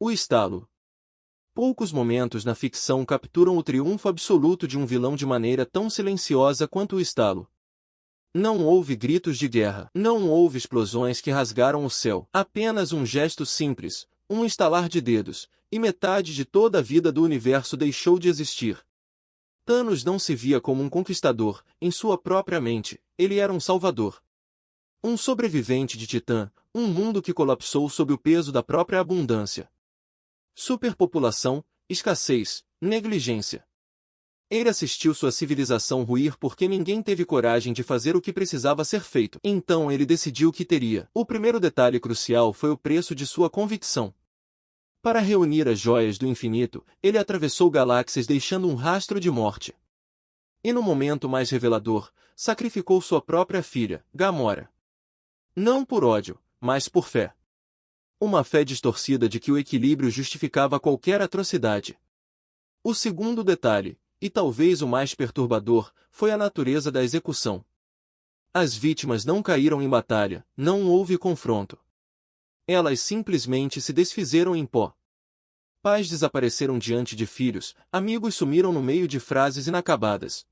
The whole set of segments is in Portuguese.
O estalo. Poucos momentos na ficção capturam o triunfo absoluto de um vilão de maneira tão silenciosa quanto o estalo. Não houve gritos de guerra. Não houve explosões que rasgaram o céu. Apenas um gesto simples, um estalar de dedos, e metade de toda a vida do universo deixou de existir. Thanos não se via como um conquistador, em sua própria mente, ele era um salvador. Um sobrevivente de Titã, um mundo que colapsou sob o peso da própria abundância. Superpopulação, escassez, negligência. Ele assistiu sua civilização ruir porque ninguém teve coragem de fazer o que precisava ser feito. Então ele decidiu que teria. O primeiro detalhe crucial foi o preço de sua convicção. Para reunir as joias do infinito, ele atravessou galáxias deixando um rastro de morte. E no momento mais revelador, sacrificou sua própria filha, Gamora. Não por ódio, mas por fé. Uma fé distorcida de que o equilíbrio justificava qualquer atrocidade. O segundo detalhe, e talvez o mais perturbador, foi a natureza da execução. As vítimas não caíram em batalha, não houve confronto. Elas simplesmente se desfizeram em pó. Pais desapareceram diante de filhos, amigos sumiram no meio de frases inacabadas.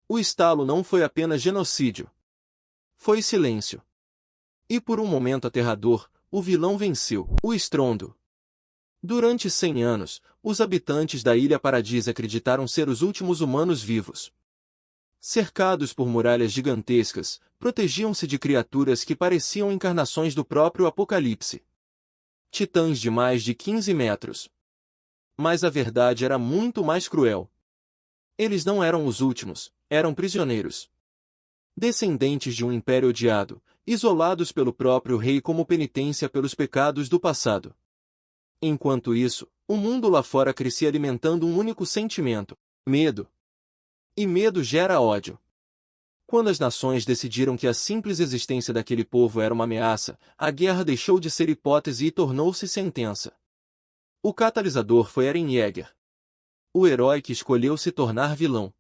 O estalo não foi apenas genocídio. Foi silêncio. E por um momento aterrador, o vilão venceu. O estrondo. Durante 100 anos, os habitantes da Ilha Paradis acreditaram ser os últimos humanos vivos. Cercados por muralhas gigantescas, protegiam-se de criaturas que pareciam encarnações do próprio Apocalipse. Titãs de mais de 15 metros. Mas a verdade era muito mais cruel. Eles não eram os últimos, eram prisioneiros. Descendentes de um império odiado, isolados pelo próprio rei como penitência pelos pecados do passado. Enquanto isso, o mundo lá fora crescia alimentando um único sentimento: medo. E medo gera ódio. Quando as nações decidiram que a simples existência daquele povo era uma ameaça, a guerra deixou de ser hipótese e tornou-se sentença. O catalisador foi Eren Yeager. O herói que escolheu se tornar vilão.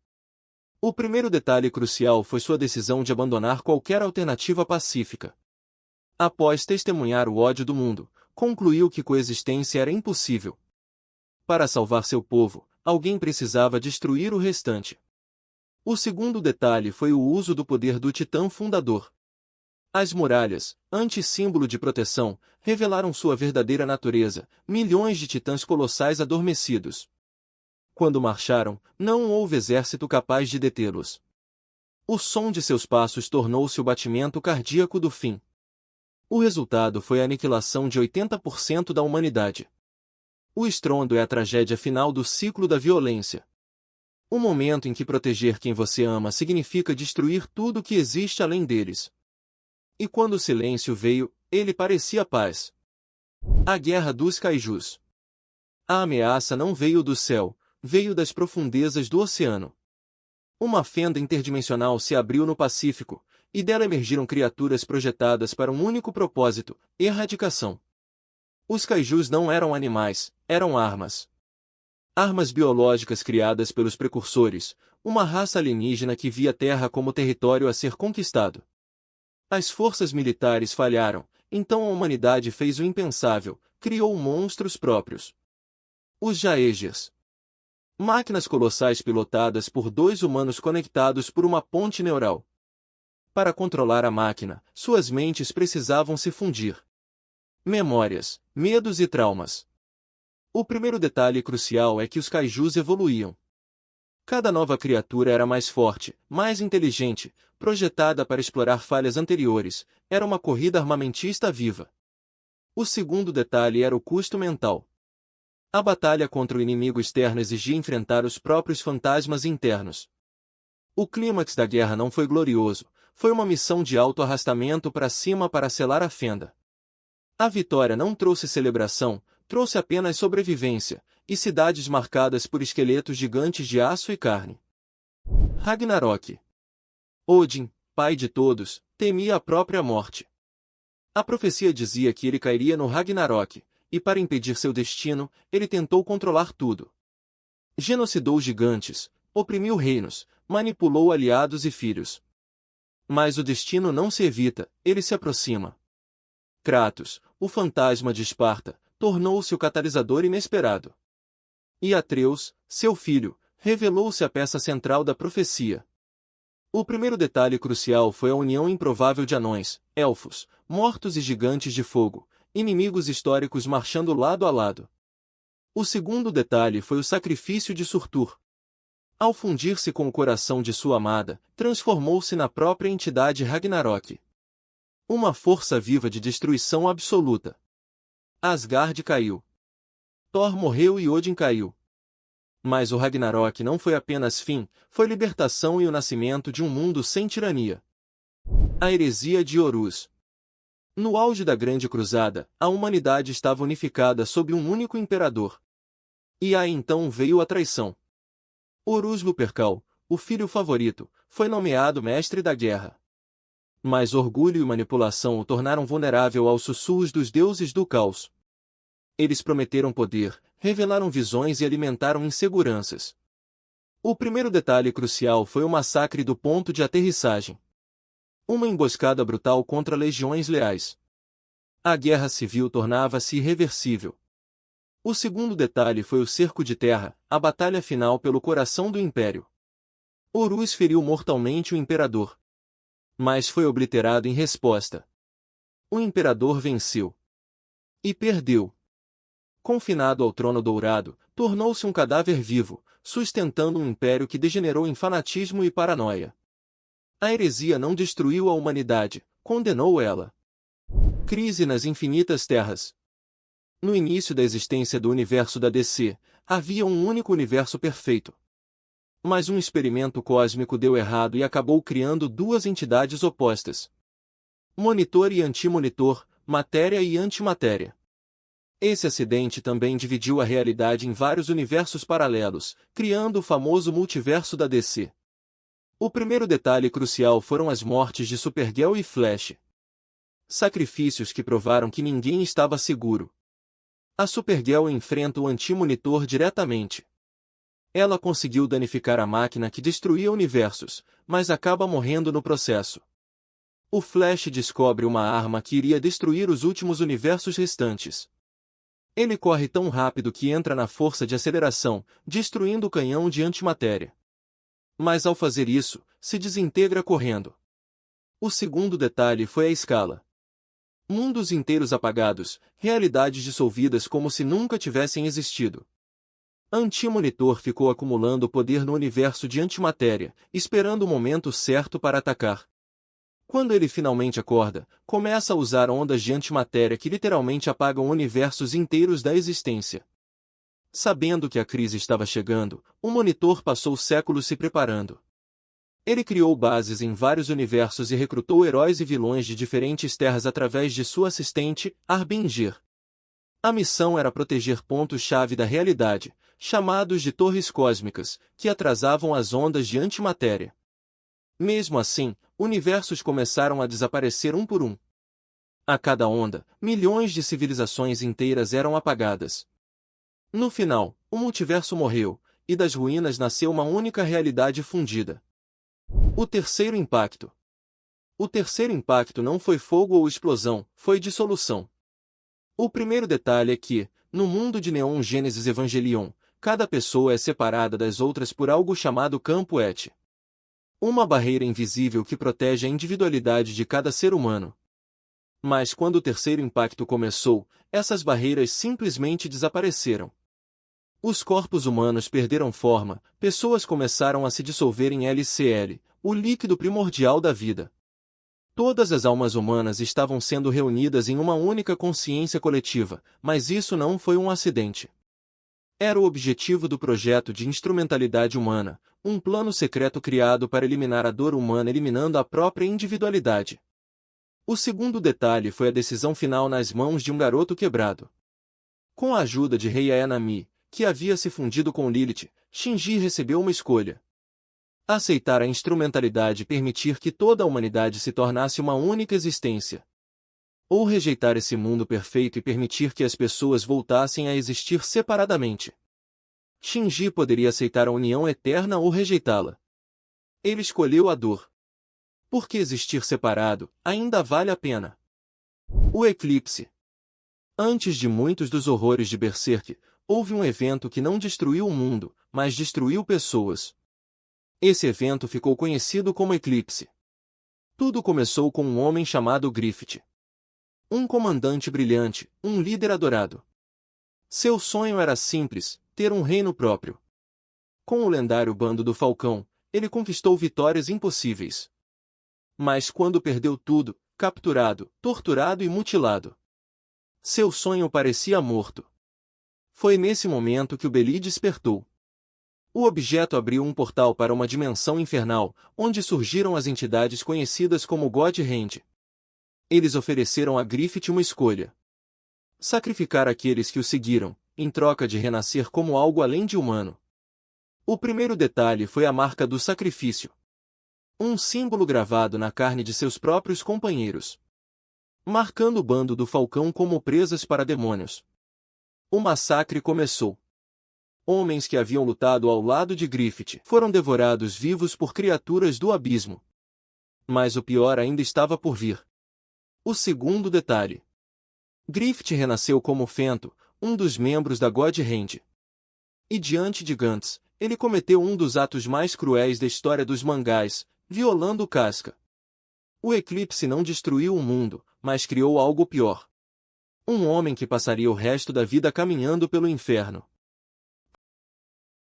O primeiro detalhe crucial foi sua decisão de abandonar qualquer alternativa pacífica. Após testemunhar o ódio do mundo, concluiu que coexistência era impossível. Para salvar seu povo, alguém precisava destruir o restante. O segundo detalhe foi o uso do poder do Titã Fundador. As muralhas, antissímbolo de proteção, revelaram sua verdadeira natureza, milhões de titãs colossais adormecidos. Quando marcharam, não houve exército capaz de detê-los. O som de seus passos tornou-se o batimento cardíaco do fim. O resultado foi a aniquilação de 80% da humanidade. O estrondo é a tragédia final do ciclo da violência. O momento em que proteger quem você ama significa destruir tudo que existe além deles. E quando o silêncio veio, ele parecia paz. A guerra dos kaijus. A ameaça não veio do céu, veio das profundezas do oceano. Uma fenda interdimensional se abriu no Pacífico, e dela emergiram criaturas projetadas para um único propósito: erradicação. Os kaijus não eram animais, eram armas. Armas biológicas criadas pelos precursores, uma raça alienígena que via a Terra como território a ser conquistado. As forças militares falharam, então a humanidade fez o impensável, criou monstros próprios. Os Jaegers. Máquinas colossais pilotadas por dois humanos conectados por uma ponte neural. Para controlar a máquina, suas mentes precisavam se fundir. Memórias, medos e traumas. O primeiro detalhe crucial é que os kaijus evoluíam. Cada nova criatura era mais forte, mais inteligente, projetada para explorar falhas anteriores, era uma corrida armamentista viva. O segundo detalhe era o custo mental. A batalha contra o inimigo externo exigia enfrentar os próprios fantasmas internos. O clímax da guerra não foi glorioso, foi uma missão de auto-arrastamento para cima para selar a fenda. A vitória não trouxe celebração, trouxe apenas sobrevivência, e cidades marcadas por esqueletos gigantes de aço e carne. Ragnarok. Odin, pai de todos, temia a própria morte. A profecia dizia que ele cairia no Ragnarok, e para impedir seu destino, ele tentou controlar tudo. Genocidou gigantes, oprimiu reinos, manipulou aliados e filhos. Mas o destino não se evita, ele se aproxima. Kratos, o fantasma de Esparta, tornou-se o catalisador inesperado. E Atreus, seu filho, revelou-se a peça central da profecia. O primeiro detalhe crucial foi a união improvável de anões, elfos, mortos e gigantes de fogo, inimigos históricos marchando lado a lado. O segundo detalhe foi o sacrifício de Surtur. Ao fundir-se com o coração de sua amada, transformou-se na própria entidade Ragnarok. Uma força viva de destruição absoluta. Asgard caiu. Thor morreu e Odin caiu. Mas o Ragnarok não foi apenas fim, foi libertação e o nascimento de um mundo sem tirania. A heresia de Horus. No auge da Grande Cruzada, a humanidade estava unificada sob um único imperador. E aí então veio a traição. Horus Lupercal, o filho favorito, foi nomeado mestre da guerra. Mas orgulho e manipulação o tornaram vulnerável aos sussurros dos deuses do caos. Eles prometeram poder, revelaram visões e alimentaram inseguranças. O primeiro detalhe crucial foi o massacre do ponto de aterrissagem. Uma emboscada brutal contra legiões leais. A guerra civil tornava-se irreversível. O segundo detalhe foi o cerco de terra, a batalha final pelo coração do império. Horus feriu mortalmente o imperador. Mas foi obliterado em resposta. O imperador venceu. E perdeu. Confinado ao trono dourado, tornou-se um cadáver vivo, sustentando um império que degenerou em fanatismo e paranoia. A heresia não destruiu a humanidade, condenou ela. Crise nas infinitas terras. No início da existência do universo da DC, havia um único universo perfeito. Mas um experimento cósmico deu errado e acabou criando duas entidades opostas. Monitor e antimonitor, matéria e antimatéria. Esse acidente também dividiu a realidade em vários universos paralelos, criando o famoso multiverso da DC. O primeiro detalhe crucial foram as mortes de Supergirl e Flash. Sacrifícios que provaram que ninguém estava seguro. A Supergirl enfrenta o antimonitor diretamente. Ela conseguiu danificar a máquina que destruía universos, mas acaba morrendo no processo. O Flash descobre uma arma que iria destruir os últimos universos restantes. Ele corre tão rápido que entra na força de aceleração, destruindo o canhão de antimatéria. Mas ao fazer isso, se desintegra correndo. O segundo detalhe foi a escala. Mundos inteiros apagados, realidades dissolvidas como se nunca tivessem existido. Antimonitor ficou acumulando poder no universo de antimatéria, esperando o momento certo para atacar. Quando ele finalmente acorda, começa a usar ondas de antimatéria que literalmente apagam universos inteiros da existência. Sabendo que a crise estava chegando, o Monitor passou séculos se preparando. Ele criou bases em vários universos e recrutou heróis e vilões de diferentes terras através de sua assistente, Harbinger. A missão era proteger pontos-chave da realidade, chamados de torres cósmicas, que atrasavam as ondas de antimatéria. Mesmo assim, universos começaram a desaparecer um por um. A cada onda, milhões de civilizações inteiras eram apagadas. No final, o multiverso morreu, e das ruínas nasceu uma única realidade fundida. O terceiro impacto. O terceiro impacto não foi fogo ou explosão, foi dissolução. O primeiro detalhe é que, no mundo de Neon Genesis Evangelion, cada pessoa é separada das outras por algo chamado campo et. Uma barreira invisível que protege a individualidade de cada ser humano. Mas quando o terceiro impacto começou, essas barreiras simplesmente desapareceram. Os corpos humanos perderam forma, pessoas começaram a se dissolver em LCL, o líquido primordial da vida. Todas as almas humanas estavam sendo reunidas em uma única consciência coletiva, mas isso não foi um acidente. Era o objetivo do projeto de instrumentalidade humana, um plano secreto criado para eliminar a dor humana eliminando a própria individualidade. O segundo detalhe foi a decisão final nas mãos de um garoto quebrado. Com a ajuda de Rei Ayanami, que havia se fundido com Lilith, Shinji recebeu uma escolha. Aceitar a instrumentalidade e permitir que toda a humanidade se tornasse uma única existência. Ou rejeitar esse mundo perfeito e permitir que as pessoas voltassem a existir separadamente. Shinji poderia aceitar a união eterna ou rejeitá-la. Ele escolheu a dor. Porque existir separado ainda vale a pena. O eclipse. Antes de muitos dos horrores de Berserk, houve um evento que não destruiu o mundo, mas destruiu pessoas. Esse evento ficou conhecido como Eclipse. Tudo começou com um homem chamado Griffith. Um comandante brilhante, um líder adorado. Seu sonho era simples, ter um reino próprio. Com o lendário Bando do Falcão, ele conquistou vitórias impossíveis. Mas quando perdeu tudo, capturado, torturado e mutilado, seu sonho parecia morto. Foi nesse momento que o Beli despertou. O objeto abriu um portal para uma dimensão infernal, onde surgiram as entidades conhecidas como God Hand. Eles ofereceram a Griffith uma escolha: sacrificar aqueles que o seguiram, em troca de renascer como algo além de humano. O primeiro detalhe foi a marca do sacrifício. Um símbolo gravado na carne de seus próprios companheiros, marcando o Bando do Falcão como presas para demônios. O massacre começou. Homens que haviam lutado ao lado de Griffith foram devorados vivos por criaturas do abismo. Mas o pior ainda estava por vir. O segundo detalhe. Griffith renasceu como Fento, um dos membros da God Hand. E diante de Gantz, ele cometeu um dos atos mais cruéis da história dos mangás, violando Casca. O eclipse não destruiu o mundo, mas criou algo pior. Um homem que passaria o resto da vida caminhando pelo inferno.